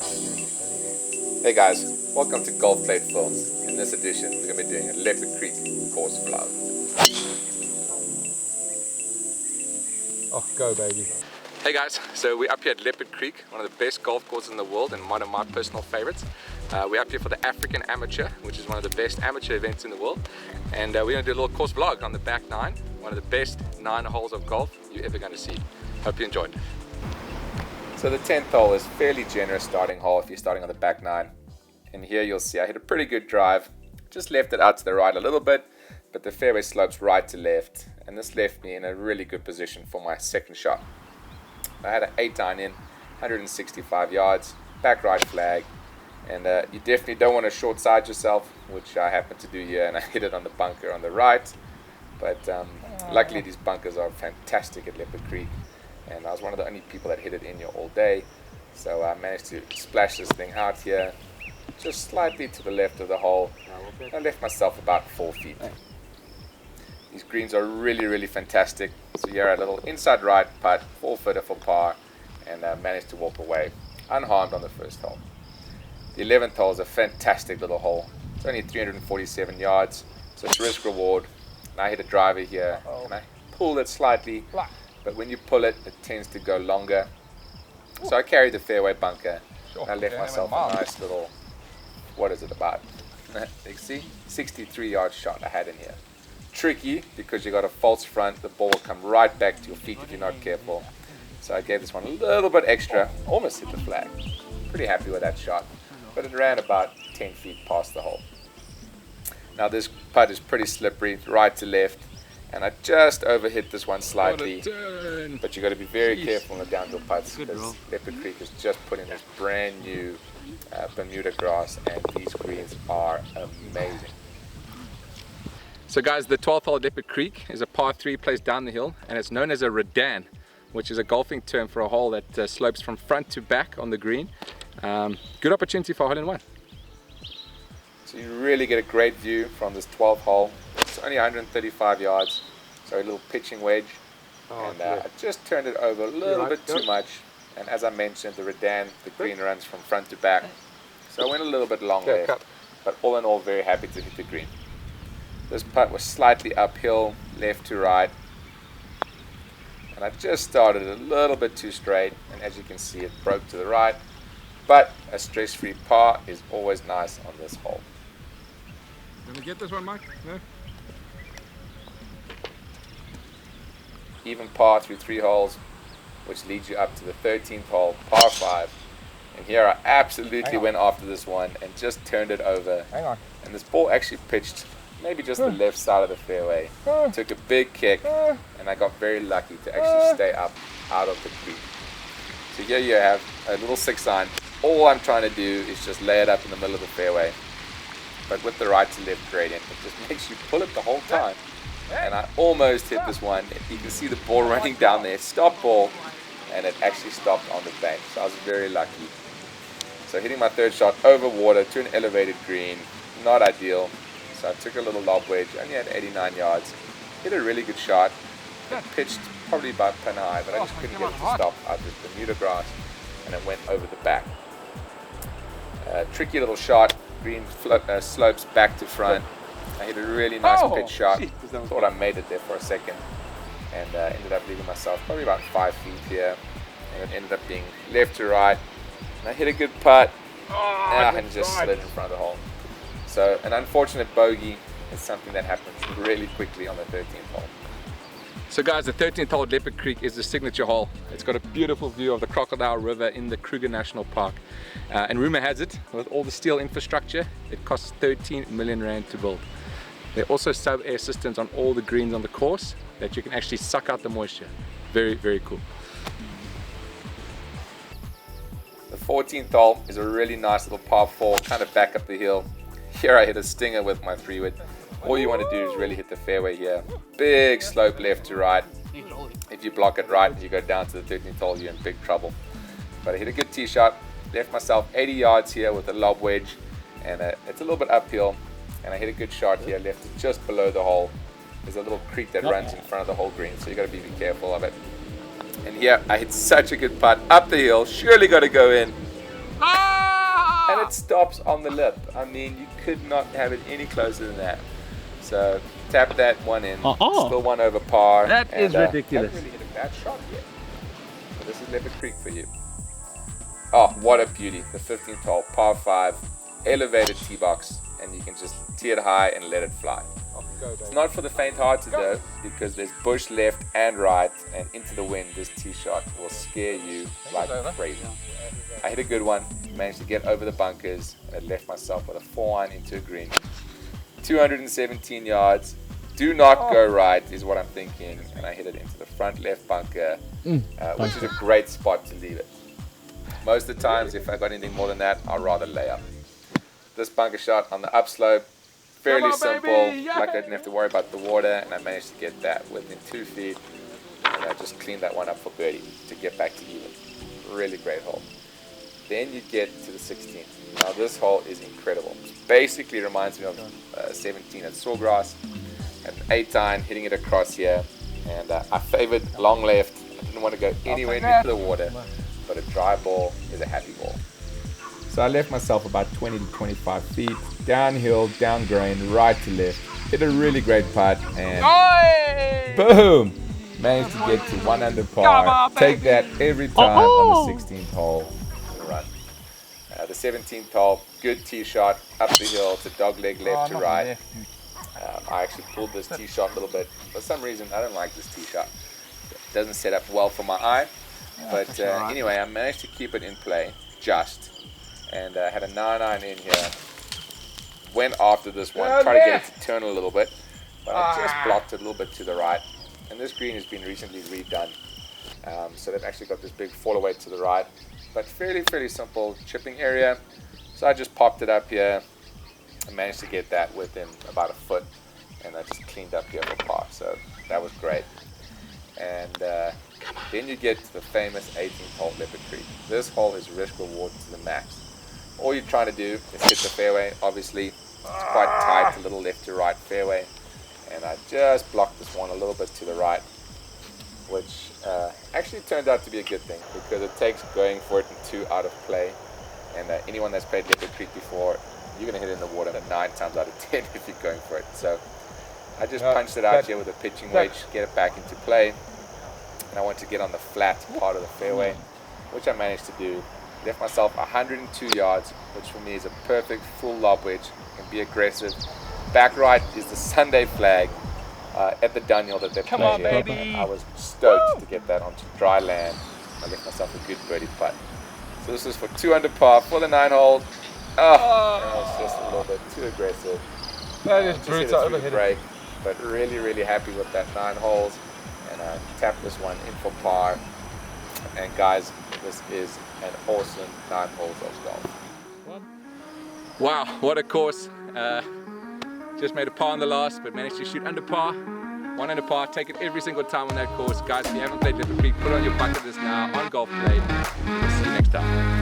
Hey guys, welcome to GolfPlayed Films. In this edition, we're going to be doing a Leopard Creek course vlog. Oh, go baby. Hey guys, so we're up here at Leopard Creek, one of the best golf courses in the world and one of my personal favorites. We're up here for the African Amateur, which is one of the best amateur events in the world. And we're going to do a little course vlog on the back nine, one of the best 9 holes of golf you're ever going to see. Hope you enjoyed. So the 10th hole is fairly generous starting hole if you're starting on the back nine. And here you'll see I hit a pretty good drive, just left it out to the right a little bit, but the fairway slopes right to left, and this left me in a really good position for my second shot. I had an 8-iron in, 165 yards, back right flag, and you definitely don't want to short side yourself, which I happened to do here, and I hit it on the bunker on the right. But luckily these bunkers are fantastic at Leopard Creek, and I was one of the only people that hit it in here all day, so I managed to splash this thing out here just slightly to the left of the hole. I left myself about 4 feet. These greens are really fantastic. So here a little inside right putt, 4-footer for par, and managed to walk away unharmed on the first hole. The 11th hole is a fantastic little hole. It's only 347 yards, so it's risk reward. And I hit a driver here, and I pulled it slightly, but when you pull it, it tends to go longer. So I carried the fairway bunker, and I left myself a nice little, what is it about? You see, 63 yard shot I had in here. Tricky because you got a false front, the ball will come right back to your feet if you're not careful. So I gave this one a little bit extra, almost hit the flag. Pretty happy with that shot, but it ran about 10 feet past the hole. Now this putt is pretty slippery, right to left, and I just overhit this one slightly, but you got to be very careful on the downhill putts because Leopard Creek has just put in this brand new Bermuda grass, and these greens are amazing. So guys, the 12th hole at Leopard Creek is a par 3 placed down the hill, and it's known as a redan, which is a golfing term for a hole that slopes from front to back on the green. Good opportunity for a hole-in-one. So you really get a great view from this 12th hole. It's only 135 yards, so a little pitching wedge, and I just turned it over a little bit too much. And as I mentioned, the redan, the green runs from front to back, so I went a little bit long left, but all in all, very happy to hit the green. This putt was slightly uphill, left to right, and I just started a little bit too straight, and as you can see, it broke to the right, but a stress-free par is always nice on this hole. Gonna get this one, Mike? No? Even par through 3 holes, which leads you up to the 13th hole, par 5. And here I absolutely went after this one and just turned it over. And this ball actually pitched maybe just the left side of the fairway. Took a big kick, and I got very lucky to actually stay up out of the creek. So here you have a little 6-iron. All I'm trying to do is just lay it up in the middle of the fairway. But with the right to left gradient, it just makes you pull it the whole time. And I almost hit this one. You can see the ball running down there, stop ball, and it actually stopped on the bank. So I was very lucky. So hitting my third shot over water to an elevated green, not ideal. So I took a little lob wedge, only had 89 yards. Hit a really good shot. It pitched probably about pin high, but I just couldn't get it to stop out of the Bermuda grass, and it went over the back. Tricky little shot. Green slopes back to front. I hit a really nice pitch shot. Thought I made it there for a second, and ended up leaving myself probably about 5 feet here, and it ended up being left to right. And I hit a good putt, and just slid in front of the hole. So an unfortunate bogey is something that happens really quickly on the 13th hole. So guys, the 13th hole at Leopard Creek is the signature hole. It's got a beautiful view of the Crocodile River in the Kruger National Park. And rumor has it, with all the steel infrastructure, it costs 13 million rand to build. There are also sub-air systems on all the greens on the course that you can actually suck out the moisture. Very cool. The 14th hole is a really nice little par 4, kind of back up the hill. Here I hit a stinger with my 3-wood. All you want to do is really hit the fairway here. Big slope left to right. If you block it right and you go down to the 13th hole, you're in big trouble. But I hit a good tee shot. Left myself 80 yards here with a lob wedge, and it's a little bit uphill. And I hit a good shot here, left it just below the hole. There's a little creek that runs in front of the whole green, so you got to be careful of it. And here I hit such a good putt up the hill, surely got to go in, Ah! And it stops on the lip. I mean, you could not have it any closer than that. So tap that one in. Still one over par. That is ridiculous. Haven't really hit a bad shot yet. So this is Leopard Creek for you. Oh, what a beauty. The 15th hole, par 5, elevated tee box, and you can just tee it high and let it fly. It's not for the faint-hearted though, because there's bush left and right, and into the wind, this tee shot will scare you like crazy. I hit a good one, managed to get over the bunkers, and I left myself with a 4-iron into a green. 217 yards. Do not go right is what I'm thinking, and I hit it into the front left bunker, which is a great spot to leave it. Most of the times, if I got anything more than that, I'd rather lay up. This bunker shot on the upslope, fairly simple, like I didn't have to worry about the water, and I managed to get that within 2 feet, and I just cleaned that one up for birdie to get back to even. Really great hole. Then you get to the 16th. Now this hole is incredible. It basically reminds me of 17 at Sawgrass, an 8-iron hitting it across here, and I favored long left. I didn't want to go anywhere near the water, but a dry ball is a happy ball. So I left myself about 20 to 25 feet, downhill, down grain, right to left. Hit a really great putt, and boom! Managed to get to 1 under par. Take that every time on the 16th hole and run. The 17th hole, good tee shot, up the hill, to dog leg left to right. I actually pulled this tee shot a little bit. For some reason, I don't like this tee shot. It doesn't set up well for my eye. But anyway, I managed to keep it in play, just. And I had a 9-iron in here. Went after this one, tried to get it to turn a little bit. But I just blocked it a little bit to the right. And this green has been recently redone. So they've actually got this big fall away to the right. But fairly simple chipping area. So I just popped it up here. I managed to get that within about a foot. And I just cleaned up here for par. So that was great. And then you get to the famous 18th hole, Leopard Creek. This hole is risk reward to the max. All you're trying to do is hit the fairway. Obviously, it's quite tight, a little left to right fairway. And I just blocked this one a little bit to the right, which actually turned out to be a good thing, because it takes going for it in 2 out of play. And anyone that's played Leopard Creek before, you're going to hit it in the water 9 times out of 10 if you're going for it. So I just punched it out here with a pitching wedge, get it back into play. And I want to get on the flat part of the fairway, which I managed to do. Left myself 102 yards, which for me is a perfect full lob wedge. Can be aggressive. Back right is the Sunday flag at the Dunhill that they play here. Baby. I was stoked to get that onto dry land. I left myself a good birdie putt. So this is for 2 under par for the 9 hole. That was just a little bit too aggressive. That is brutal. Break, but really happy with that 9 holes. And I tapped this one in for par. And guys, this is an awesome 9 holes of golf. Wow, what a course. Just made a par on the last, but managed to shoot under par. 1 under par, take it every single time on that course. Guys, if you haven't played Leopard Creek, put on your bucket list now on GolfPlayed. See you next time.